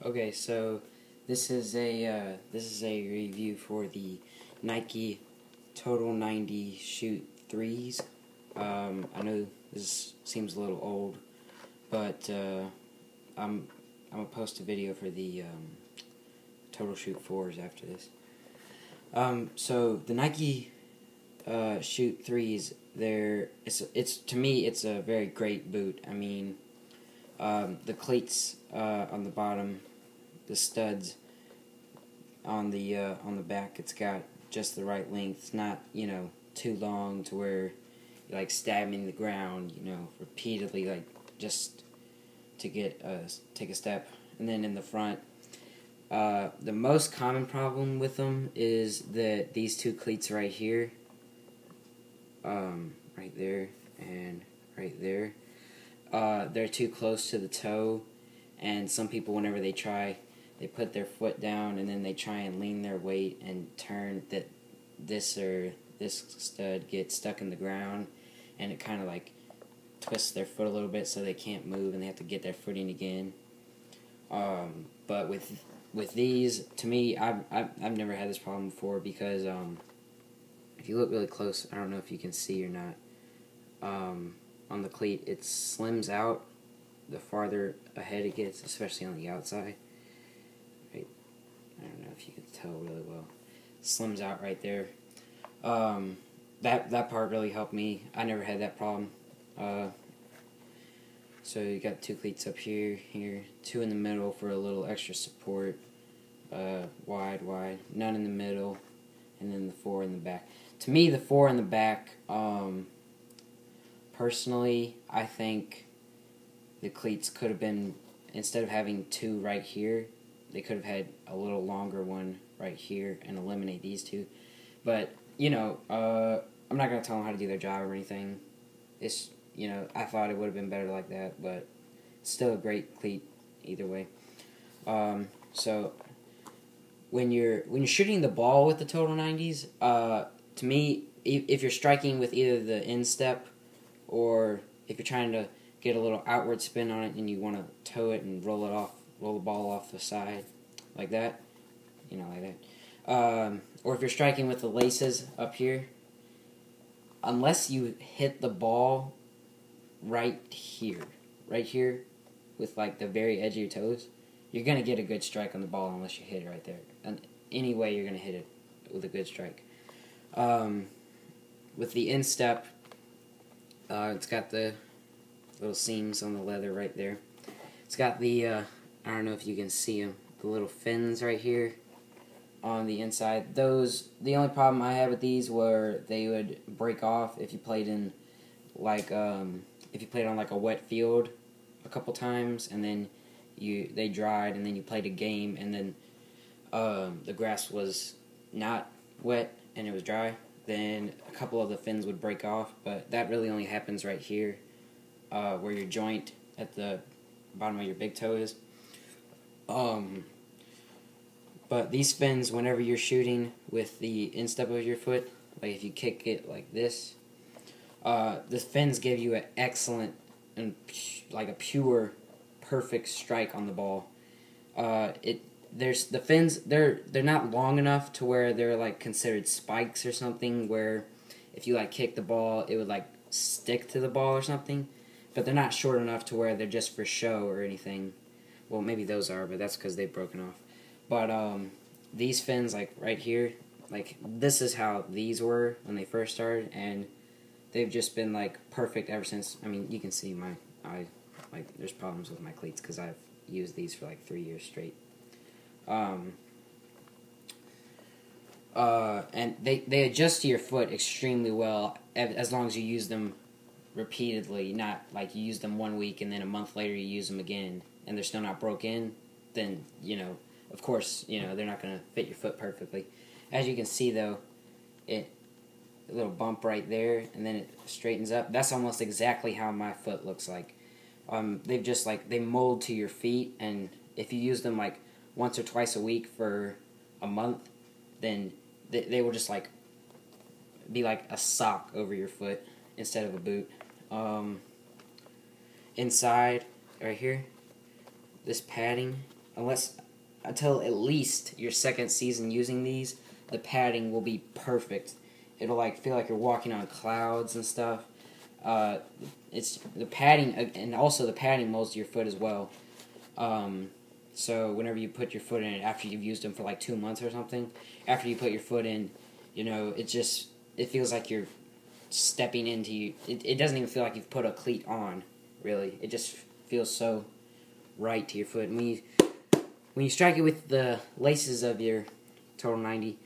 Okay, so this is a review for the Nike Total 90 Shoot 3s. I know this seems a little old, but I'm gonna post a video for the Total Shoot 4s after this. So the Nike Shoot 3s, it's to me it's a very great boot. I mean, the cleats on the bottom, the studs on the back, it's got just the right length. It's not, too long to where you're like stabbing the ground, repeatedly, like just to take a step. And then in the front, the most common problem with them is that these two cleats right here, right there and right there, they're too close to the toe, and some people, whenever they put their foot down and then they try and lean their weight and turn that this stud gets stuck in the ground, and it kind of like twists their foot a little bit so they can't move and they have to get their footing again. But with these, to me, I've never had this problem before because if you look really close, I don't know if you can see or not, on the cleat, it slims out the farther ahead it gets, especially on the outside. Right, I don't know if you can tell really well. It slims out right there. That part really helped me. I never had that problem. So you got two cleats up here, two in the middle for a little extra support. Wide, none in the middle, and then the four in the back. To me, the four in the back, personally, I think the cleats could have been, instead of having two right here, they could have had a little longer one right here and eliminate these two. But, I'm not going to tell them how to do their job or anything. It's, I thought it would have been better like that, but still a great cleat either way. So when you're shooting the ball with the Total 90s, to me, if you're striking with either the instep, or if you're trying to get a little outward spin on it and you want to toe it and roll the ball off the side like that, like that. Or if you're striking with the laces up here, unless you hit the ball right here with like the very edge of your toes, you're going to get a good strike on the ball unless you hit it right there. And anyway, you're going to hit it with a good strike. With the instep, it's got the little seams on the leather right there. It's got the, I don't know if you can see them, the little fins right here on the inside. The only problem I had with these were they would break off if you played in, like, if you played on like a wet field a couple times, and then they dried, and then you played a game, and then the grass was not wet and it was dry, then a couple of the fins would break off. But that really only happens right here, where your joint at the bottom of your big toe is. But these fins, whenever you're shooting with the instep of your foot, like if you kick it like this, the fins give you an excellent and like a pure, perfect strike on the ball. There's the fins. They're not long enough to where they're like considered spikes or something, where if you like kick the ball, it would like stick to the ball or something. But they're not short enough to where they're just for show or anything. Well, maybe those are, but that's because they've broken off. But these fins, like right here, like this is how these were when they first started, and they've just been like perfect ever since. I mean, you can see there's problems with my cleats because I've used these for like 3 years straight. And they adjust to your foot extremely well as long as you use them repeatedly, not like you use them 1 week and then a month later you use them again and they're still not broke in. Then, of course, they're not going to fit your foot perfectly. As you can see though, a little bump right there, and then it straightens up. That's almost exactly how my foot looks like. They've just they mold to your feet, and if you use them like once or twice a week for a month, then they will just be like a sock over your foot instead of a boot. Inside, right here, this padding, until at least your second season using these, the padding will be perfect. It'll like feel like you're walking on clouds and stuff. It's the padding, and also the padding molds to your foot as well. So whenever you put your foot in it, after you've used them for like 2 months or something, after you put your foot in, you know, it feels like you're stepping into it doesn't even feel like you've put a cleat on, really. It just feels so right to your foot. And when you strike it with the laces of your Total 90,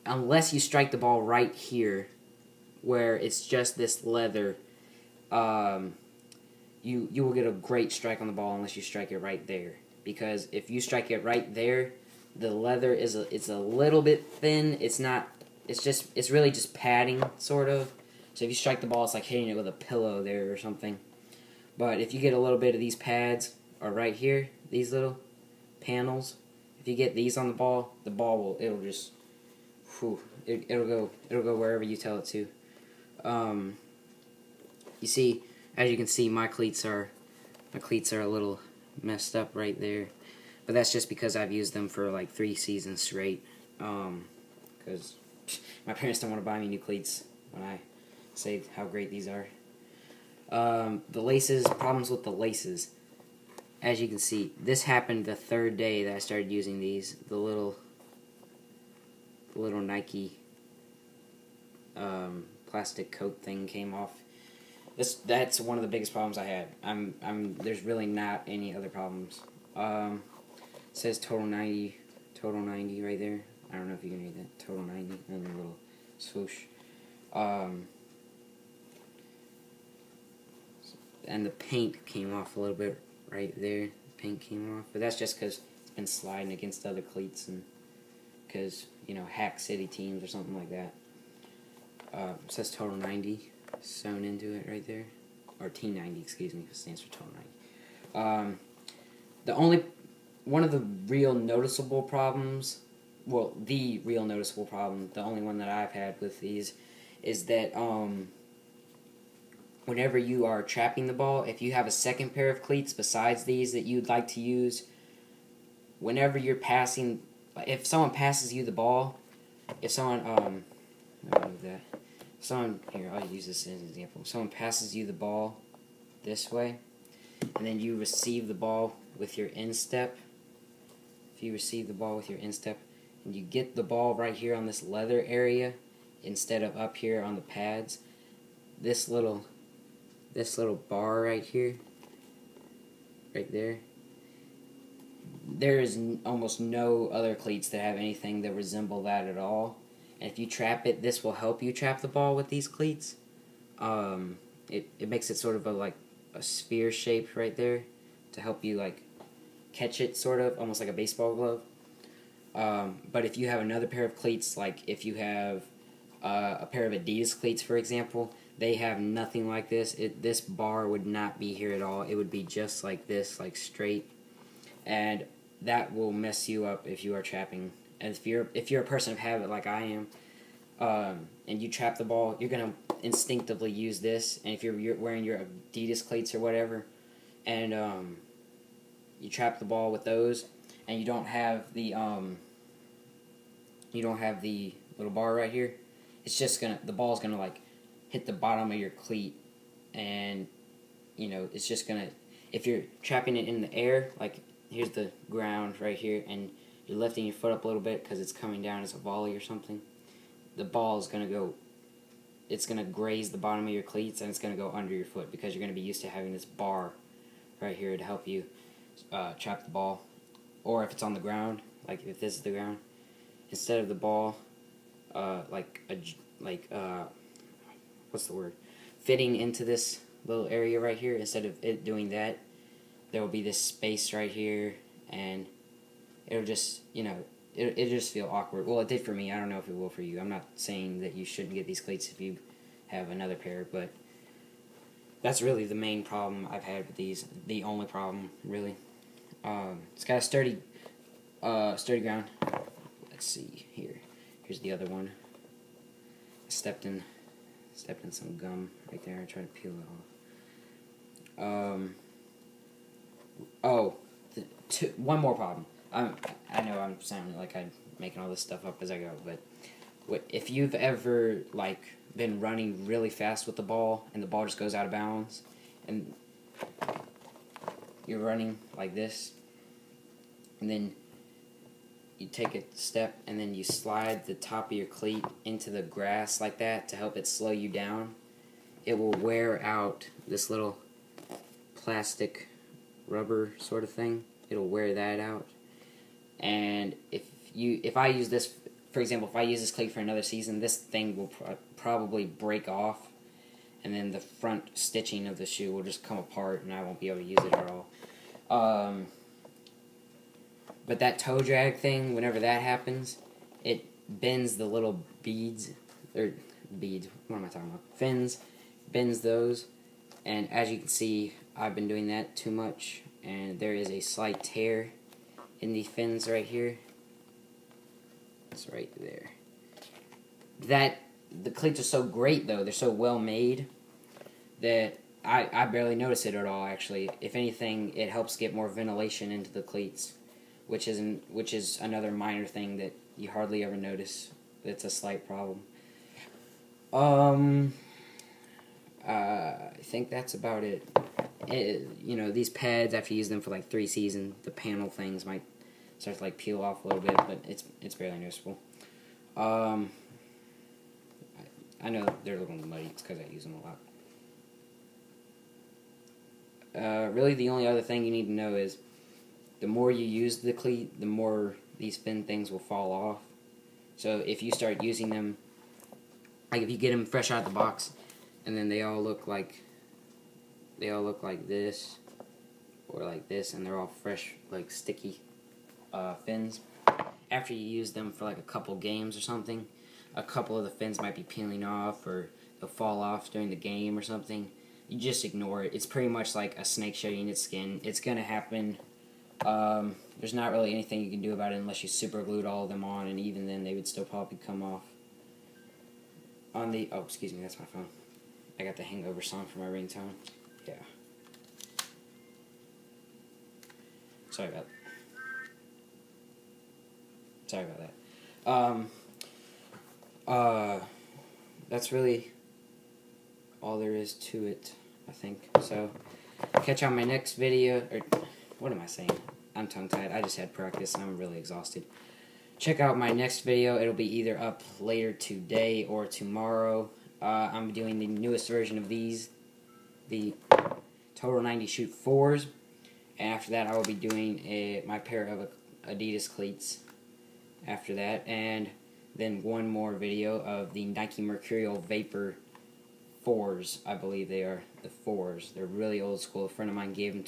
unless you strike the ball right here, where it's just this leather, you will get a great strike on the ball unless you strike it right there. Because if you strike it right there, the leather it's a little bit thin. It's really just padding, sort of. So if you strike the ball, it's like hitting it with a pillow there or something. But if you get a little bit of these pads, or right here, these little panels, if you get these on the ball it'll just, it'll go wherever you tell it to. You see, as you can see, my cleats are a little messed up right there, but that's just because I've used them for like 3 seasons straight. Because my parents don't want to buy me new cleats when I say how great these are. The laces, problems with the laces. As you can see, this happened the 3rd day that I started using these. The little Nike plastic coat thing came off. That's one of the biggest problems I had. There's really not any other problems. It says Total 90 right there. I don't know if you can read that. Total 90, and a little swoosh. And the paint came off a little bit right there. The paint came off, but that's just because it's been sliding against other cleats, and because, you know, hack city teams or something like that. It says Total 90 sewn into it right there, or T90, excuse me, it stands for Total 90. One of the real noticeable problems, well, the real noticeable problem, the only one that I've had with these, is that whenever you are trapping the ball, if you have a second pair of cleats besides these that you'd like to use, whenever you're passing, if someone passes you the ball, if someone, I'll move that. Here, I'll use this as an example. If someone passes you the ball this way, and then you receive the ball with your instep, and you get the ball right here on this leather area, instead of up here on the pads, this little bar right here, right there, there is almost no other cleats that have anything that resemble that at all. And if you trap it, this will help you trap the ball with these cleats. It makes it sort of like a sphere shape right there to help you like catch it, sort of almost like a baseball glove. But if you have another pair of cleats, like if you have a pair of Adidas cleats, for example, they have nothing like this. This bar would not be here at all. It would be just like this, like straight, and that will mess you up if you are trapping. And if you're a person of habit like I am, and you trap the ball, you're gonna instinctively use this. And if you're wearing your Adidas cleats or whatever, and you trap the ball with those, and you don't have the little bar right here, it's just the ball's gonna like hit the bottom of your cleat, and you know it's just gonna, if you're trapping it in the air, like here's the ground right here, and you're lifting your foot up a little bit because it's coming down as a volley or something, the ball is going to go, it's going to graze the bottom of your cleats, and it's going to go under your foot because you're going to be used to having this bar right here to help you trap the ball. Or if it's on the ground, like if this is the ground, instead of the ball, what's the word? Fitting into this little area right here, instead of it doing that, there will be this space right here, and it'll just, you know, it'll just feel awkward. Well, it did for me. I don't know if it will for you. I'm not saying that you shouldn't get these cleats if you have another pair, but that's really the main problem I've had with these. The only problem, really. It's got a sturdy ground. Let's see here. Here's the other one. I stepped in some gum right there. I tried to peel it off. one more problem. I know I'm sounding like I'm making all this stuff up as I go, but if you've ever like been running really fast with the ball and the ball just goes out of bounds, and you're running like this, and then you take a step and then you slide the top of your cleat into the grass like that to help it slow you down, it will wear out this little plastic rubber sort of thing. It'll wear that out. And if I use this, for example, if I use this cleat for another season, this thing will probably break off, and then the front stitching of the shoe will just come apart and I won't be able to use it at all. But that toe drag thing, whenever that happens, it bends the little beads, what am I talking about? Fins, bends those, and as you can see, I've been doing that too much, and there is a slight tear in the fins right here. It's right there. The cleats are so great though, they're so well made, that I barely notice it at all actually. If anything, it helps get more ventilation into the cleats, which is another minor thing that you hardly ever notice. It's a slight problem. I think that's about it. You know, these pads, after you use them for like 3 seasons, the panel things might start to like peel off a little bit, but it's barely noticeable. I know they're a little muddy. It's because I use them a lot. Really, the only other thing you need to know is the more you use the cleat, the more these fin things will fall off. So if you start using them, like if you get them fresh out of the box, and then they all look like this, or like this, and they're all fresh, like sticky fins. After you use them for like a couple games or something, a couple of the fins might be peeling off, or they'll fall off during the game or something. You just ignore it. It's pretty much like a snake shedding its skin. It's gonna happen. There's not really anything you can do about it unless you super glued all of them on, and even then they would still probably come off. Oh, excuse me, that's my phone. I got the Hangover song for my ringtone. Yeah. Sorry about that. That's really all there is to it, I think. So, catch on my next video, or what am I saying? I'm tongue-tied. I just had practice and I'm really exhausted. Check out my next video. It'll be either up later today or tomorrow. I'm doing the newest version of these, the T90 Shoot 4s. And after that, I will be doing my pair of Adidas cleats after that. And then one more video of the Nike Mercurial Vapor 4s, I believe they are, the 4s. They're really old school. A friend of mine gave them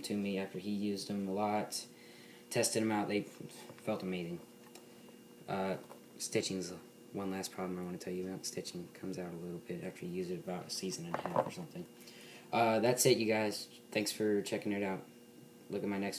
to me after he used them a lot. Tested them out. They felt amazing. Stitching's one last problem I want to tell you about. Stitching comes out a little bit after you use it about a season and a half or something. That's it, you guys. Thanks for checking it out. Look at my next